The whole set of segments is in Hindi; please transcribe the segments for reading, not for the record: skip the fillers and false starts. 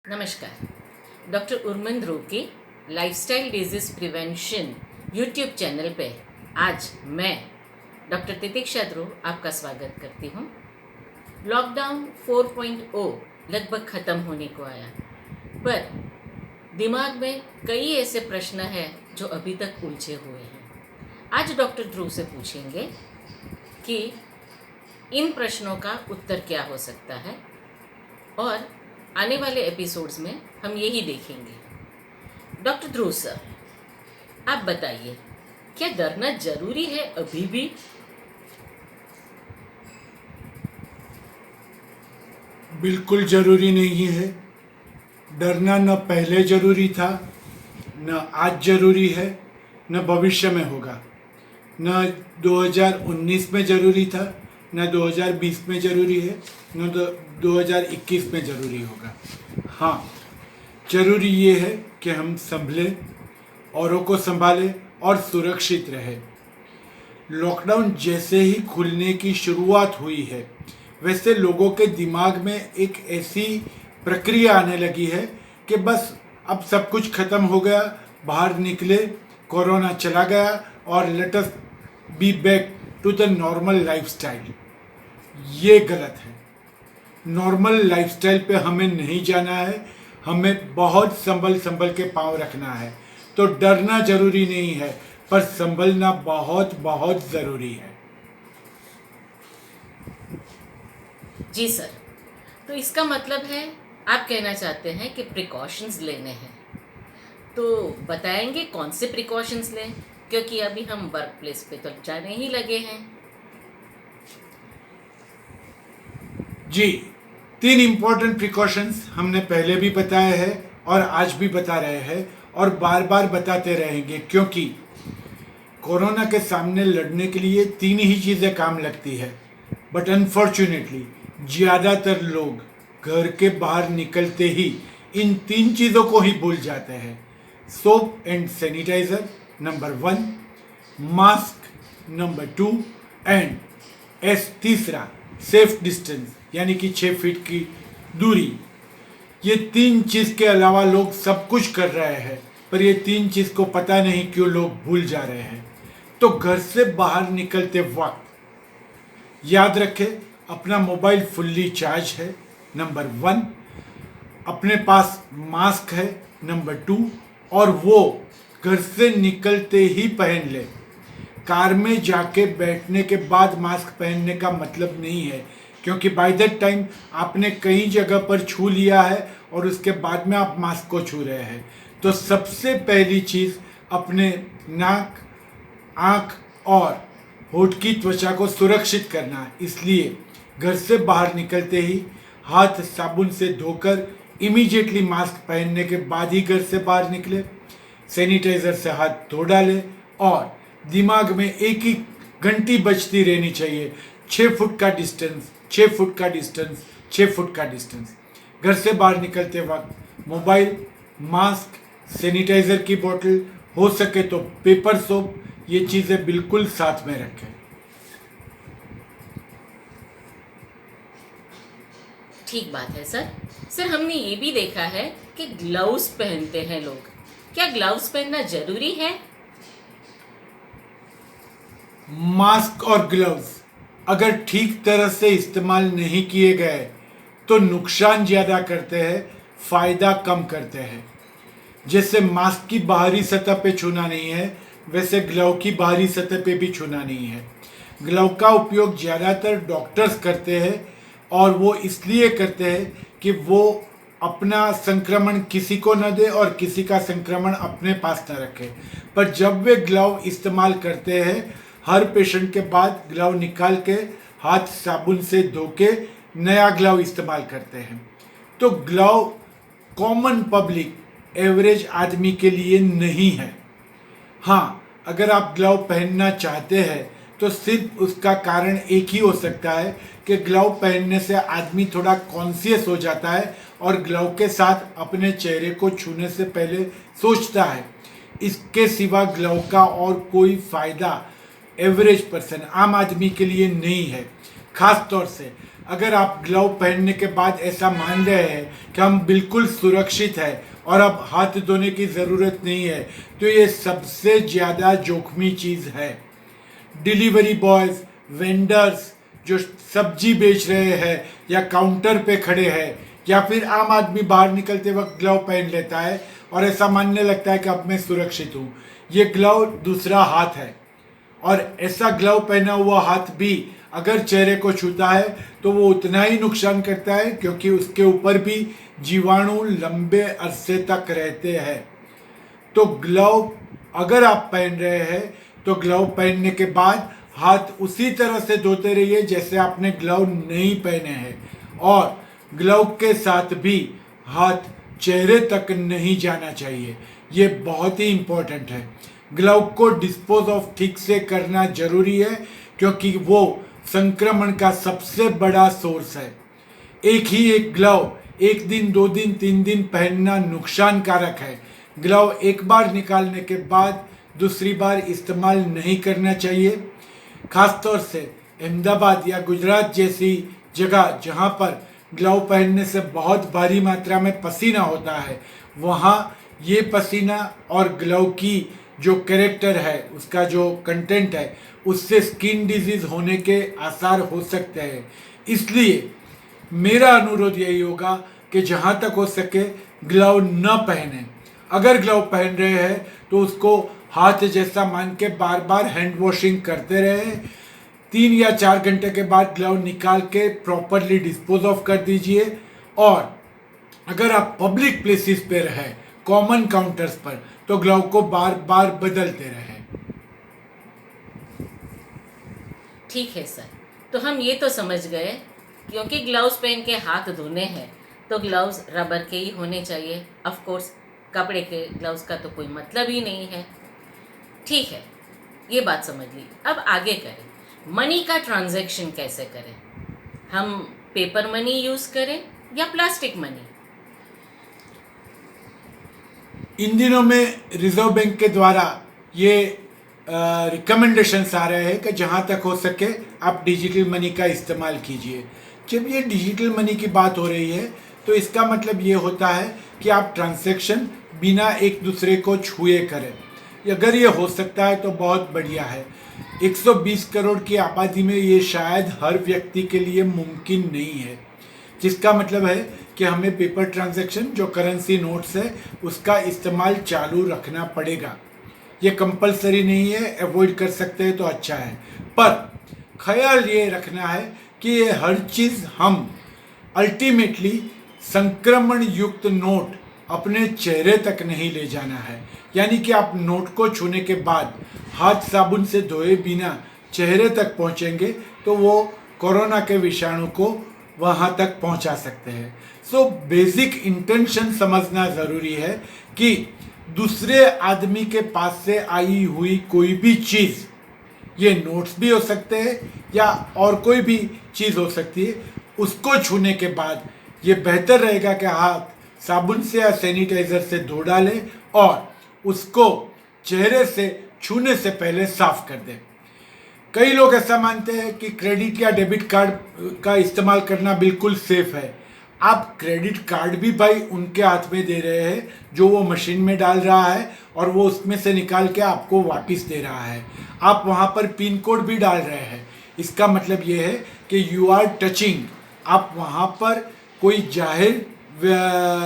नमस्कार। डॉक्टर उर्मिन ध्रुव की lifestyle disease prevention YouTube channel पे आज मैं डॉक्टर तितिक्षा ध्रुव आपका स्वागत करती हूँ। लॉकडाउन 4.0 लगभग ख़त्म होने को आया, पर दिमाग में कई ऐसे प्रश्न हैं जो अभी तक उलझे हुए हैं। आज डॉक्टर ध्रुव से पूछेंगे कि इन प्रश्नों का उत्तर क्या हो सकता है, और आने वाले एपिसोड्स में हम यही देखेंगे। डॉक्टर ध्रुव सर, आप बताइए, क्या डरना जरूरी है अभी भी? बिल्कुल ज़रूरी नहीं है। डरना न पहले ज़रूरी था, न आज ज़रूरी है, न भविष्य में होगा। न 2019 में ज़रूरी था, न 2020 में ज़रूरी है, न 2021 में ज़रूरी होगा। हाँ, ज़रूरी ये है कि हम संभलें, औरों को संभालें और सुरक्षित रहें। लॉकडाउन जैसे ही खुलने की शुरुआत हुई है, वैसे लोगों के दिमाग में एक ऐसी प्रक्रिया आने लगी है कि बस अब सब कुछ खत्म हो गया, बाहर निकले, कोरोना चला गया और let us be back to the normal lifestyle. ये गलत है। नॉर्मल लाइफस्टाइल पे हमें नहीं जाना है, हमें बहुत संभल के पाँव रखना है। तो डरना जरूरी नहीं है, पर संभलना बहुत बहुत ज़रूरी है। जी सर, तो इसका मतलब है आप कहना चाहते हैं कि प्रिकॉशंस लेने हैं। तो बताएंगे कौन से प्रिकॉशंस लें, क्योंकि अभी हम वर्क प्लेस पे तो जाने ही लगे हैं। जी, 3 इम्पोर्टेंट प्रिकॉशंस हमने पहले भी बताए हैं और आज भी बता रहे हैं और बार बार बताते रहेंगे, क्योंकि कोरोना के सामने लड़ने के लिए 3 ही चीज़ें काम लगती है। बट अनफॉर्चुनेटली ज़्यादातर लोग घर के बाहर निकलते ही इन 3 चीज़ों को ही भूल जाते हैं। Soap and sanitiser number 1, mask number 2 and तीसरा सेफ डिस्टेंस, यानी कि 6 फीट की दूरी। ये 3 चीज़ के अलावा लोग सब कुछ कर रहे हैं, पर ये 3 चीज़ को पता नहीं क्यों लोग भूल जा रहे हैं। तो घर से बाहर निकलते वक्त याद रखें, अपना मोबाइल फुल्ली चार्ज है, नंबर 1, अपने पास मास्क है, नंबर 2, और वो घर से निकलते ही पहन ले। कार में जाके बैठने के बाद मास्क पहनने का मतलब नहीं है, क्योंकि बाय दैट टाइम आपने कई जगह पर छू लिया है और उसके बाद में आप मास्क को छू रहे हैं। तो सबसे पहली चीज़ अपने नाक, आँख और होठ की त्वचा को सुरक्षित करना है। इसलिए घर से बाहर निकलते ही हाथ साबुन से धोकर इमीडिएटली मास्क पहनने के बाद ही घर से बाहर निकले। सैनिटाइज़र से हाथ धो डालें और दिमाग में एक ही घंटी बजती रहनी चाहिए, 6 फुट का डिस्टेंस, 6 फुट का डिस्टेंस, 6 फुट का डिस्टेंस। घर से बाहर निकलते वक्त मोबाइल, मास्क, सैनिटाइज़र की बोतल, हो सके तो पेपर सोप, ये चीज़ें बिल्कुल साथ में रखें। ठीक बात है सर। सर, हमने ये भी देखा है कि ग्लव्स पहनते हैं लोग। क्या ग्लव्स पहनना जरूरी है? मास्क और ग्लव्स अगर ठीक तरह से इस्तेमाल नहीं किए गए तो नुकसान ज़्यादा करते हैं, फ़ायदा कम करते हैं। जैसे मास्क की बाहरी सतह पे छूना नहीं है, वैसे ग्लव की बाहरी सतह पे भी छूना नहीं है। ग्लव का उपयोग ज़्यादातर डॉक्टर्स करते हैं, और वो इसलिए करते हैं कि वो अपना संक्रमण किसी को न दे और किसी का संक्रमण अपने पास न रखे। पर जब वे ग्लव इस्तेमाल करते हैं, हर पेशेंट के बाद ग्लव निकाल के हाथ साबुन से धो के नया ग्लव इस्तेमाल करते हैं। तो ग्लव कॉमन पब्लिक, एवरेज आदमी के लिए नहीं है। हाँ, अगर आप ग्लव पहनना चाहते हैं तो सिर्फ उसका कारण एक ही हो सकता है कि ग्लव पहनने से आदमी थोड़ा कॉन्शियस हो जाता है और ग्लव के साथ अपने चेहरे को छूने से पहले सोचता है। इसके सिवा ग्लव का और कोई फ़ायदा एवरेज पर्सन, आम आदमी के लिए नहीं है। खास तौर से अगर आप ग्लव पहनने के बाद ऐसा मान रहे हैं कि हम बिल्कुल सुरक्षित है और अब हाथ धोने की ज़रूरत नहीं है, तो ये सबसे ज़्यादा जोखिमी चीज़ है। डिलीवरी बॉयज़, वेंडर्स जो सब्जी बेच रहे हैं या काउंटर पे खड़े हैं, या फिर आम आदमी बाहर निकलते वक्त ग्लव पहन लेता है और ऐसा मानने लगता है कि अब मैं सुरक्षित हूँ। ये ग्लव दूसरा हाथ है, और ऐसा ग्लव पहना हुआ हाथ भी अगर चेहरे को छूता है तो वो उतना ही नुकसान करता है, क्योंकि उसके ऊपर भी जीवाणु लंबे अरसे तक रहते हैं। तो ग्लव अगर आप पहन रहे हैं तो ग्लव पहनने के बाद हाथ उसी तरह से धोते रहिए जैसे आपने ग्लव नहीं पहने हैं, और ग्लव के साथ भी हाथ चेहरे तक नहीं जाना चाहिए। ये बहुत ही इम्पोर्टेंट है। ग्लव को डिस्पोज ऑफ ठीक से करना जरूरी है, क्योंकि वो संक्रमण का सबसे बड़ा सोर्स है। एक ही एक ग्लव 1 दिन, 2 दिन, 3 दिन पहनना नुकसानकारक है। ग्लव एक बार निकालने के बाद दूसरी बार इस्तेमाल नहीं करना चाहिए। खासतौर से अहमदाबाद या गुजरात जैसी जगह जहाँ पर ग्लव पहनने से बहुत भारी मात्रा में पसीना होता है, वहाँ ये पसीना और ग्लव की जो कैरेक्टर है, उसका जो कंटेंट है, उससे स्किन डिजीज होने के आसार हो सकते हैं। इसलिए मेरा अनुरोध यही होगा कि जहाँ तक हो सके ग्लव न पहने। अगर ग्लव पहन रहे हैं तो उसको हाथ जैसा मान के बार बार हैंड वॉशिंग करते रहे। 3 या 4 घंटे के बाद ग्लव निकाल के प्रॉपरली डिस्पोज ऑफ कर दीजिए। और अगर आप पब्लिक प्लेसेस पे रहें, कॉमन काउंटर्स पर, तो ग्लव को बार बार बदलते रहें। ठीक है सर, तो हम ये तो समझ गए, क्योंकि ग्लव्स पहन के हाथ धोने हैं तो ग्लव्स रबर के ही होने चाहिए। ऑफ कोर्स कपड़े के ग्लव्स का तो कोई मतलब ही नहीं है। ठीक है, ये बात समझ ली। अब आगे करें, मनी का ट्रांजैक्शन कैसे करें? हम पेपर मनी यूज़ करें या प्लास्टिक मनी? इन दिनों में रिजर्व बैंक के द्वारा ये रिकमेंडेशंस आ रहे हैं कि जहाँ तक हो सके आप डिजिटल मनी का इस्तेमाल कीजिए। जब ये डिजिटल मनी की बात हो रही है तो इसका मतलब ये होता है कि आप ट्रांजैक्शन बिना एक दूसरे को छुए करें। अगर ये हो सकता है तो बहुत बढ़िया है। 120 करोड़ की आबादी में ये शायद हर व्यक्ति के लिए मुमकिन नहीं है, जिसका मतलब है कि हमें पेपर ट्रांजैक्शन, जो करेंसी नोट्स है, उसका इस्तेमाल चालू रखना पड़ेगा। ये कंपलसरी नहीं है, अवॉइड कर सकते हैं तो अच्छा है, पर ख्याल ये रखना है कि ये हर चीज़ हम अल्टीमेटली संक्रमण युक्त नोट अपने चेहरे तक नहीं ले जाना है। यानी कि आप नोट को छूने के बाद हाथ साबुन से धोए बिना चेहरे तक पहुंचेंगे तो वो कोरोना के विषाणु को वहां तक पहुंचा सकते हैं। सो बेसिक इंटेंशन समझना ज़रूरी है कि दूसरे आदमी के पास से आई हुई कोई भी चीज़, ये नोट्स भी हो सकते हैं या और कोई भी चीज़ हो सकती है, उसको छूने के बाद ये बेहतर रहेगा कि हाथ साबुन से या सैनिटाइज़र से धो डालें और उसको चेहरे से छूने से पहले साफ कर दें। कई लोग ऐसा मानते हैं कि क्रेडिट या डेबिट कार्ड का इस्तेमाल करना बिल्कुल सेफ है। आप क्रेडिट कार्ड भी भाई उनके हाथ में दे रहे हैं जो वो मशीन में डाल रहा है और वो उसमें से निकाल के आपको वापस दे रहा है। आप वहाँ पर पिन कोड भी डाल रहे हैं। इसका मतलब ये है कि यू आर टचिंग, आप वहाँ पर कोई जाहिर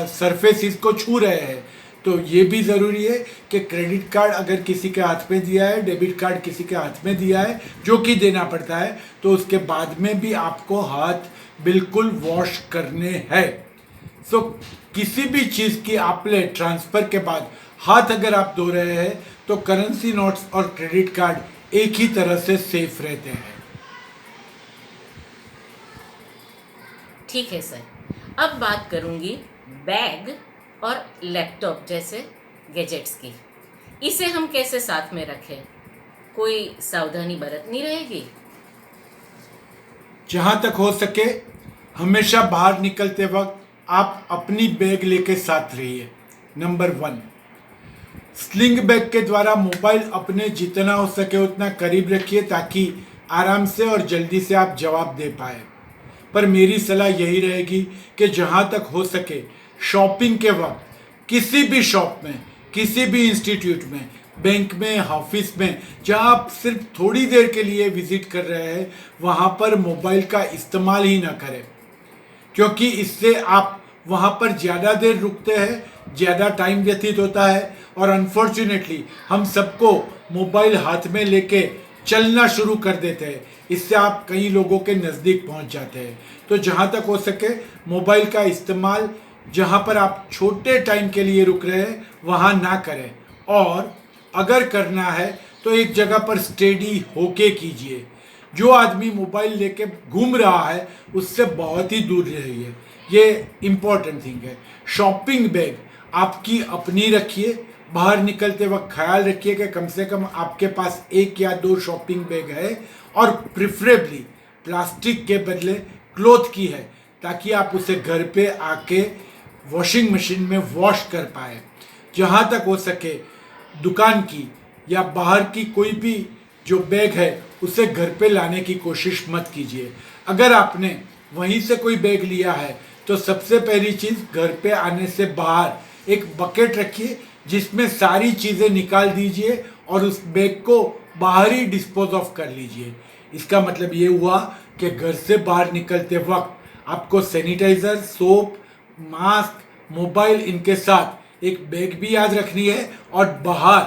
सरफेसिस को छू रहे हैं। तो ये भी ज़रूरी है कि क्रेडिट कार्ड अगर किसी के हाथ में दिया है, डेबिट कार्ड किसी के हाथ में दिया है, जो कि देना पड़ता है, तो उसके बाद में भी आपको हाथ बिल्कुल वॉश करने हैं। सो किसी भी चीज़ की आपले ट्रांसफ़र के बाद हाथ अगर आप धो रहे हैं तो करेंसी नोट्स और क्रेडिट कार्ड एक ही तरह से सेफ रहते हैं। ठीक है सर, अब बात करूँगी बैग और लैपटॉप जैसे गैजेट्स की। इसे हम कैसे साथ में रखें? कोई सावधानी बरतनी रहेगी? जहाँ तक हो सके हमेशा बाहर निकलते वक्त आप अपनी बैग लेके साथ रहिए। नंबर 1। स्लिंग बैग के द्वारा मोबाइल अपने जितना हो सके उतना करीब रखिए ताकि आराम से और जल्दी से आप जवाब दे पाए। पर मेरी सलाह यही रहेगी कि जहाँ तक हो सके शॉपिंग के वक्त किसी भी शॉप में, किसी भी इंस्टीट्यूट में, बैंक में, ऑफिस में, जहाँ आप सिर्फ थोड़ी देर के लिए विजिट कर रहे हैं वहाँ पर मोबाइल का इस्तेमाल ही ना करें, क्योंकि इससे आप वहाँ पर ज़्यादा देर रुकते हैं, ज़्यादा टाइम व्यतीत होता है और अनफॉर्चुनेटली हम सबको मोबाइल हाथ में लेके चलना शुरू कर देते हैं। इससे आप कई लोगों के नज़दीक पहुँच जाते हैं। तो जहाँ तक हो सके मोबाइल का इस्तेमाल जहाँ पर आप छोटे टाइम के लिए रुक रहे हैं वहाँ ना करें, और अगर करना है तो एक जगह पर स्टेडी होके कीजिए। जो आदमी मोबाइल लेके घूम रहा है उससे बहुत ही दूर रहिए, ये इम्पोर्टेंट थिंग है। शॉपिंग बैग आपकी अपनी रखिए, बाहर निकलते वक्त ख्याल रखिए कि कम से कम आपके पास 1 या 2 शॉपिंग बैग है, और प्रिफरेबली प्लास्टिक के बदले क्लॉथ की है ताकि आप उसे घर पे आके वॉशिंग मशीन में वॉश कर पाए। जहाँ तक हो सके दुकान की या बाहर की कोई भी जो बैग है उसे घर पे लाने की कोशिश मत कीजिए। अगर आपने वहीं से कोई बैग लिया है तो सबसे पहली चीज़, घर पे आने से बाहर एक बकेट रखिए जिसमें सारी चीज़ें निकाल दीजिए और उस बैग को बाहर ही डिस्पोज ऑफ कर लीजिए। इसका मतलब ये हुआ कि घर से बाहर निकलते वक्त आपको सैनिटाइज़र, सोप, मास्क, मोबाइल, इनके साथ एक बैग भी याद रखनी है, और बाहर,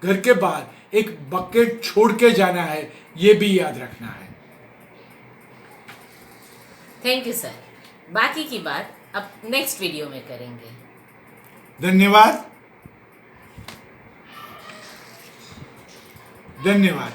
घर के बाहर एक बकेट छोड़ के जाना है, ये भी याद रखना है। Thank you sir. बाकी की बात अब नेक्स्ट वीडियो में करेंगे। धन्यवाद। धन्यवाद।